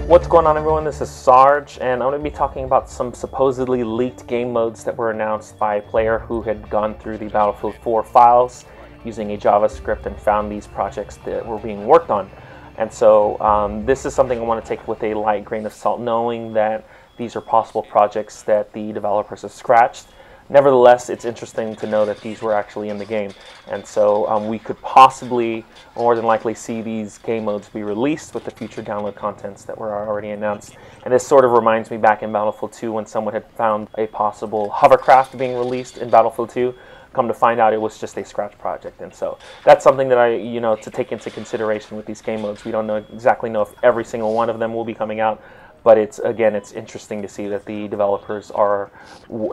What's going on, everyone? This is Sarge, and I'm going to be talking about some supposedly leaked game modes that were announced by a player who had gone through the Battlefield 4 files using a JavaScript and found these projects that were being worked on. And so this is something I want to take with a light grain of salt, knowing that these are possible projects that the developers have scratched. Nevertheless, it's interesting to know that these were actually in the game, and so we could possibly, more than likely, see these game modes be released with the future download contents that were already announced. And this sort of reminds me back in Battlefield 2 when someone had found a possible hovercraft being released in Battlefield 2. Come to find out, it was just a scratch project, and so that's something that to take into consideration with these game modes. We don't exactly know if every single one of them will be coming out. But it's interesting to see that the developers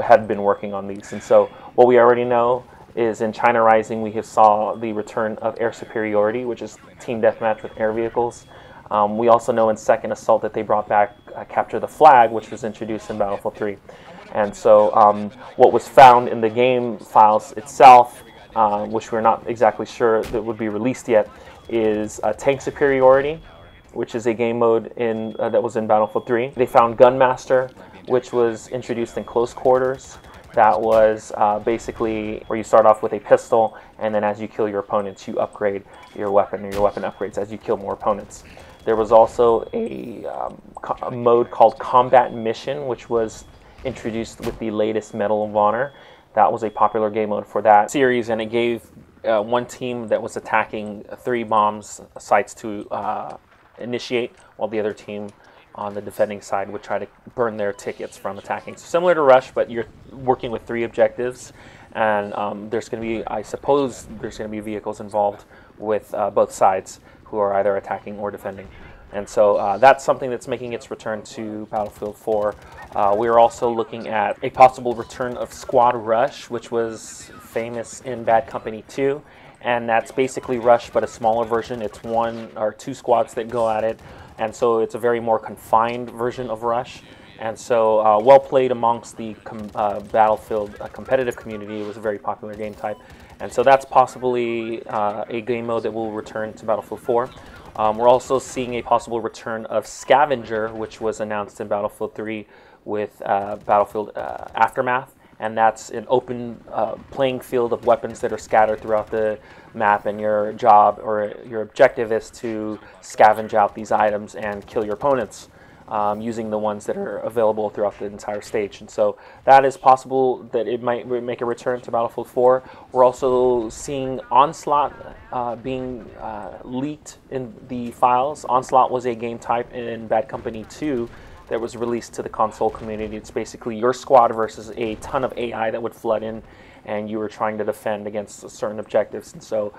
had been working on these. And so what we already know is in China Rising, we have saw the return of air superiority, which is team deathmatch with air vehicles. We also know in Second Assault that they brought back Capture the Flag, which was introduced in Battlefield 3. And so what was found in the game files itself, which we're not exactly sure that would be released yet, is tank superiority, which is a game mode that was in Battlefield 3. They found Gunmaster, which was introduced in close quarters. That was basically where you start off with a pistol, and then as you kill your opponents, you upgrade your weapon, or your weapon upgrades as you kill more opponents. There was also a mode called Combat Mission, which was introduced with the latest Medal of Honor. That was a popular game mode for that series, and it gave one team that was attacking 3 bombs sites to initiate, while the other team on the defending side would try to burn their tickets from attacking. So similar to Rush, but you're working with 3 objectives, and there's going to be, I suppose, there's going to be vehicles involved with both sides who are either attacking or defending. And so that's something that's making its return to Battlefield 4. We're also looking at a possible return of Squad Rush, which was famous in Bad Company 2. And that's basically Rush, but a smaller version. It's 1 or 2 squads that go at it, and so it's a very more confined version of Rush. And so well played amongst the Battlefield competitive community. It was a very popular game type, and so that's possibly a game mode that will return to Battlefield 4. We're also seeing a possible return of Scavenger, which was announced in Battlefield 3 with Battlefield Aftermath. And that's an open playing field of weapons that are scattered throughout the map, and your job or your objective is to scavenge out these items and kill your opponents using the ones that are available throughout the entire stage. And so that is possible that it might make a return to Battlefield 4. We're also seeing Onslaught being leaked in the files. Onslaught was a game type in Bad Company 2 that was released to the console community. It's basically your squad versus a ton of AI that would flood in, and you were trying to defend against certain objectives. And so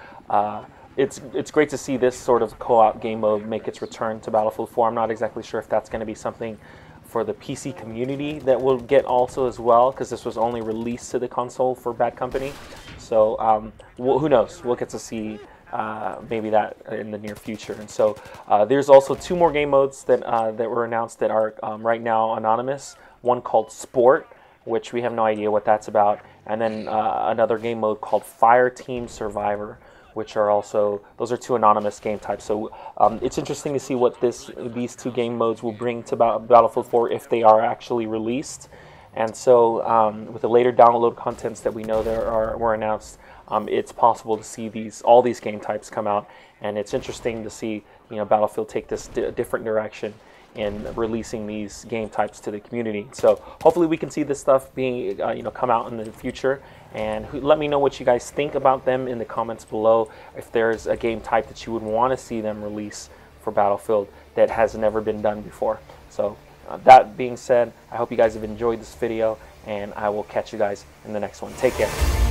it's great to see this sort of co-op game mode make its return to Battlefield 4. I'm not exactly sure if that's going to be something for the PC community that will get also as well, because this was only released to the console for Bad Company. So who knows? We'll get to see maybe that in the near future. And so there's also 2 more game modes that were announced that are right now anonymous. One called Sport, which we have no idea what that's about, and then another game mode called Fireteam Survivor, which are also, those are 2 anonymous game types. So it's interesting to see what these 2 game modes will bring to Battlefield 4 if they are actually released. And so with the later download contents that we know were announced, it's possible to see all these game types come out, and it's interesting to see Battlefield take this different direction in releasing these game types to the community. So hopefully we can see this stuff being come out in the future, and let me know what you guys think about them in the comments below. If there's a game type that you would want to see them release for Battlefield that has never been done before. So that being said, I hope you guys have enjoyed this video, and I will catch you guys in the next one. Take care.